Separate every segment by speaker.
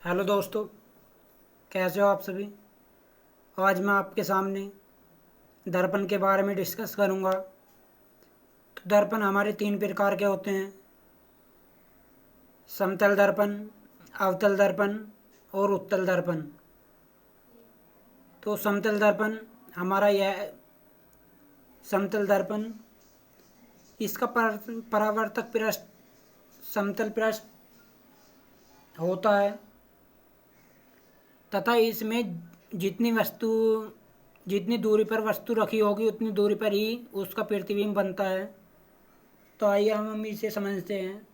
Speaker 1: Hello दोस्तों, कैसे हो आप सभी। आज मैं आपके सामने दर्पण के बारे में डिस्कस करूंगा। तो दर्पण हमारे तीन प्रकार के होते हैं: समतल दर्पण, अवतल दर्पण और उत्तल दर्पण। तो समतल दर्पण हमारा यह समतल दर्पण, इसका परावर्तक पृष्ठ समतल पृष्ठ होता है तथा इसमें जितनी वस्तु जितनी दूरी पर वस्तु रखी होगी उतनी दूरी पर ही उसका प्रतिबिंब बनता है। तो आइए हम इसे समझते हैं।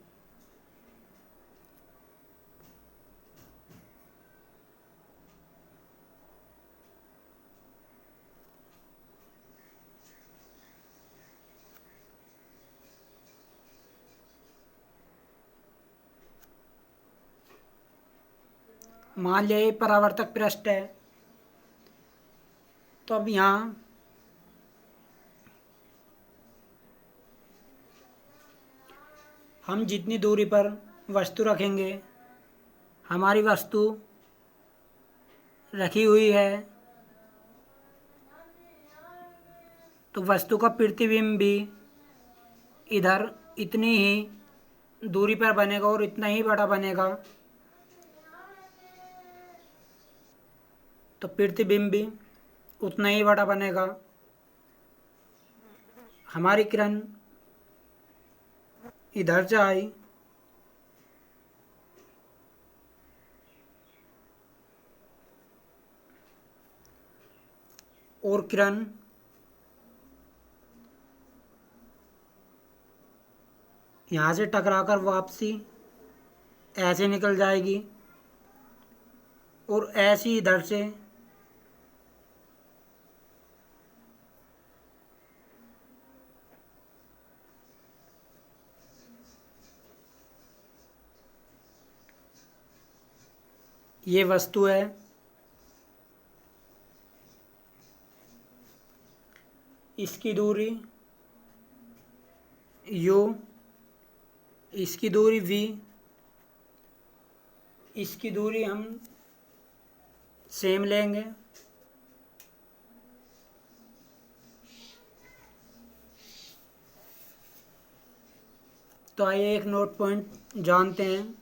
Speaker 1: मान लिया ये परावर्तक पृष्ठ है। तो अब यहाँ हम जितनी दूरी पर वस्तु रखेंगे, हमारी वस्तु रखी हुई है, तो वस्तु का प्रतिबिंब भी इधर इतनी ही दूरी पर बनेगा और इतना ही बड़ा बनेगा। तो प्रतिबिंब भी उतना ही बड़ा बनेगा। हमारी किरण इधर से आई और किरण यहाँ से टकराकर वापसी ऐसे निकल जाएगी और ऐसी इधर से ये वस्तु है। इसकी दूरी u, इसकी दूरी v, इसकी दूरी हम सेम लेंगे। तो आइए एक नोट पॉइंट जानते हैं।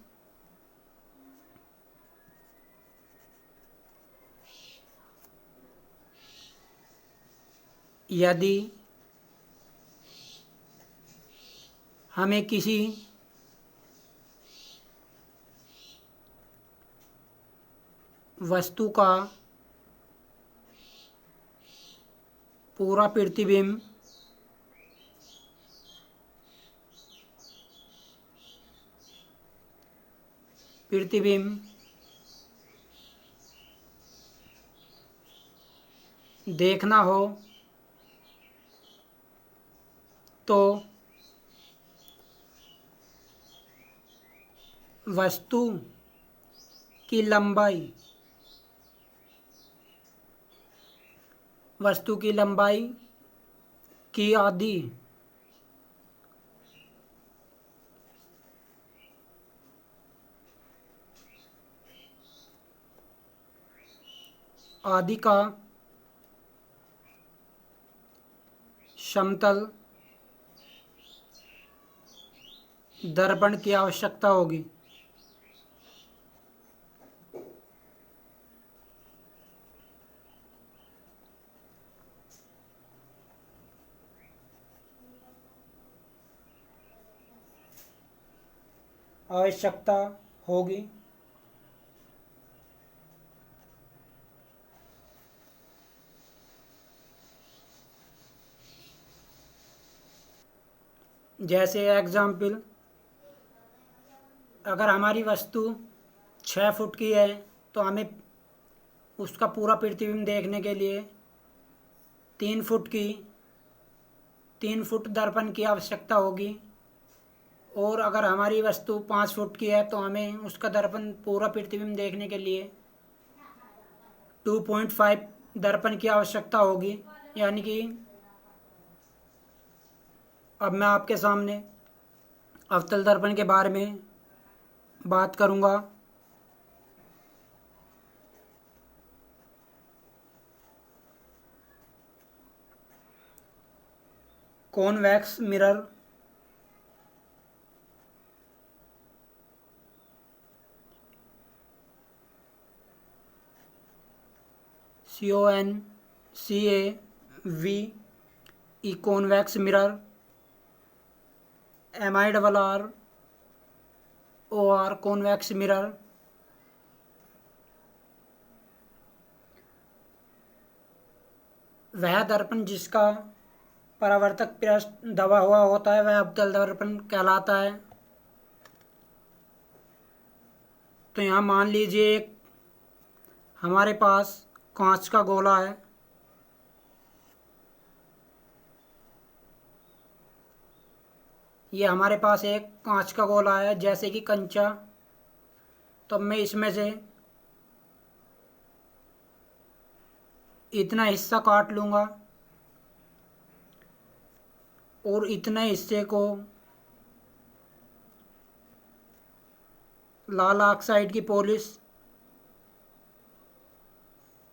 Speaker 1: यदि हमें किसी वस्तु का पूरा प्रतिबिंब देखना हो तो वस्तु की लंबाई की आदि का समतल दर्पण की आवश्यकता होगी। आवश्यकता होगी। जैसे एग्जाम्पल, अगर हमारी वस्तु 6 फुट की है तो हमें उसका पूरा प्रतिबिंब देखने के लिए 3 फुट दर्पण की आवश्यकता होगी। और अगर हमारी वस्तु 5 फुट की है तो हमें उसका दर्पण पूरा प्रतिबिंब देखने के लिए 2.5 दर्पण की आवश्यकता होगी। यानी कि अब मैं आपके सामने अवतल दर्पण के बारे में बात करूंगा। Convex mirror, CONCAVE, convex mirror, MIRROR convex mirror. वह दर्पण जिसका परावर्तक पृष्ठ दबा हुआ होता है वह अवतल दर्पण कहलाता है। तो यहाँ मान लीजिए एक हमारे पास कांच का गोला है, ये हमारे पास एक कांच का गोला है जैसे कि कंचा। तो मैं इसमें से इतना हिस्सा काट लूँगा और इतने हिस्से को लाल ऑक्साइड की पॉलिश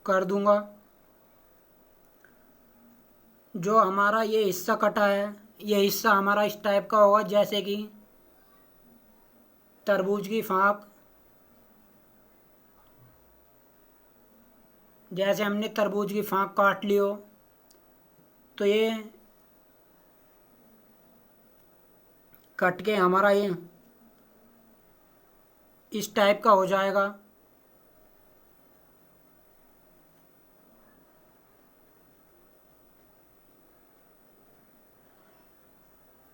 Speaker 1: कर दूंगा। जो हमारा ये हिस्सा कटा है ये हिस्सा हमारा इस टाइप का होगा जैसे कि तरबूज की फाँक। जैसे हमने तरबूज की फाँक काट ली हो तो ये कट के हमारा ये इस टाइप का हो जाएगा।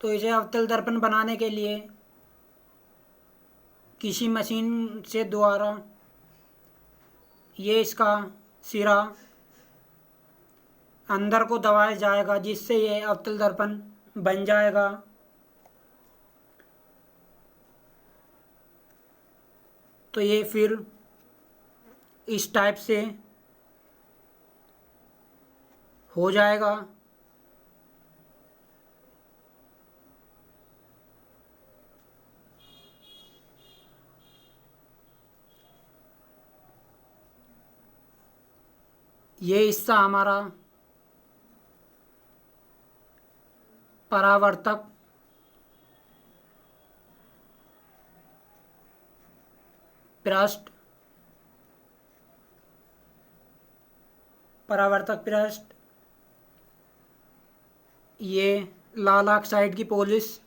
Speaker 1: तो इसे अवतल दर्पण बनाने के लिए किसी मशीन से द्वारा ये इसका सिरा अंदर को दबाया जाएगा जिससे ये अवतल दर्पण बन जाएगा। तो ये फिर इस टाइप से हो जाएगा। ये हिस्सा हमारा परावर्तक पृष्ठ ये लाल ऑक्साइड की पॉलिश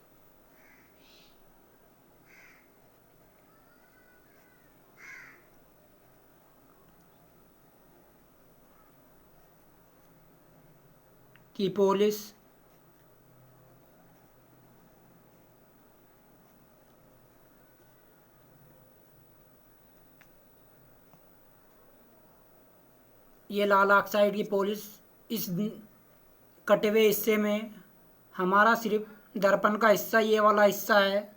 Speaker 1: की पॉलिश ये लाल ऑक्साइड की पॉलिश इस कटे हुए हिस्से में हमारा सिर्फ दर्पण का हिस्सा ये वाला हिस्सा है।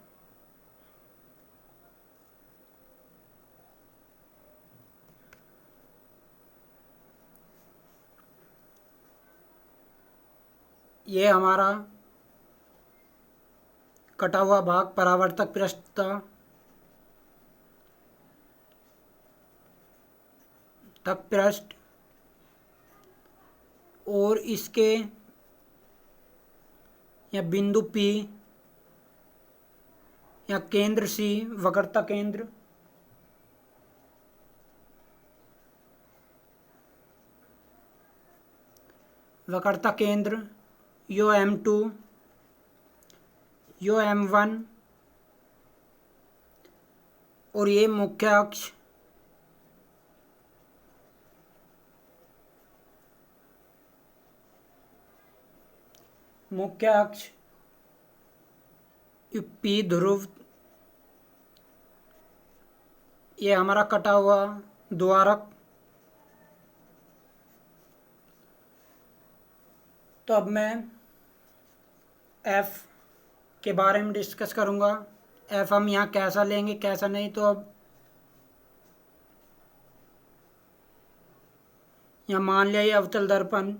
Speaker 1: ये हमारा कटा हुआ भाग परावर्तक पृष्ठ था तक पृष्ठ और इसके या बिंदु P या केंद्र C वक्रता केंद्र यो M2 यो M1 और ये मुख्य अक्ष P ध्रुव। ये हमारा कटा हुआ द्वारक। तो अब मैं F के बारे में डिस्कस करूँगा। F हम यहाँ कैसा लेंगे कैसा नहीं। तो अब यहाँ मान लिया ये अवतल दर्पण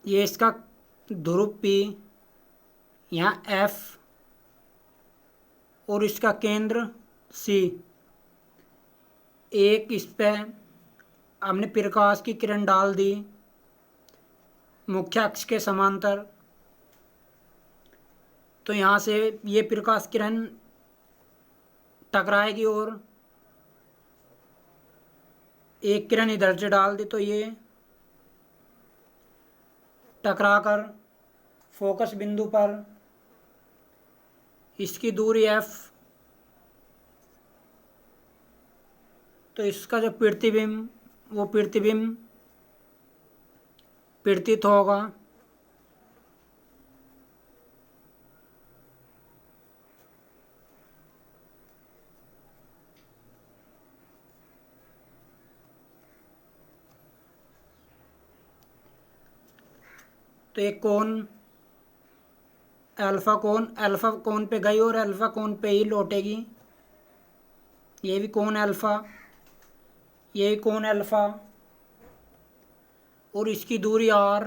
Speaker 1: ये इसका ध्रुव P यहाँ एफ और इसका केंद्र सी। एक इस पे हमने प्रकाश की किरण डाल दी मुख्य अक्ष के समांतर, तो यहाँ से ये प्रकाश किरण टकराएगी और एक किरण इधर से डाल दी तो ये टकराकर फोकस बिंदु पर इसकी दूरी एफ, तो इसका जो प्रतिबिंब वो प्रतिबिंब प्रतीत होगा। तो एक कोण अल्फा कोण पे गई और अल्फा कोण पे ही लौटेगी। ये भी कोण अल्फा, ये भी कोण अल्फा और इसकी दूरी आर।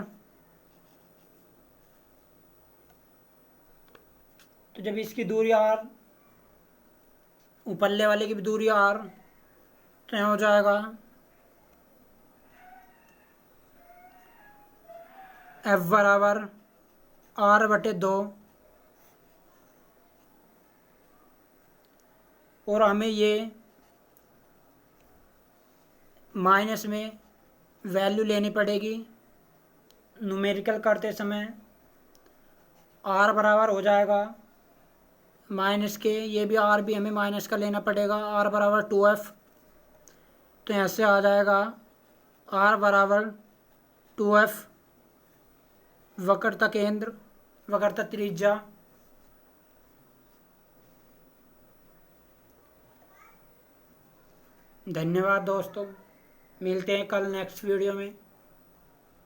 Speaker 1: तो जब इसकी दूरी आर, ऊपरले वाले की भी दूरी आर, तो यहाँ हो जाएगा एफ बराबर R/2। और हमें ये माइनस में वैल्यू लेनी पड़ेगी न्यूमेरिकल करते समय। R बराबर हो जाएगा माइनस के, ये भी R भी हमें माइनस का लेना पड़ेगा, R बराबर 2F। तो यहाँ से आ जाएगा R बराबर 2F वक्रता केंद्र, वक्रता त्रिज्या। धन्यवाद दोस्तों, मिलते हैं कल नेक्स्ट वीडियो में।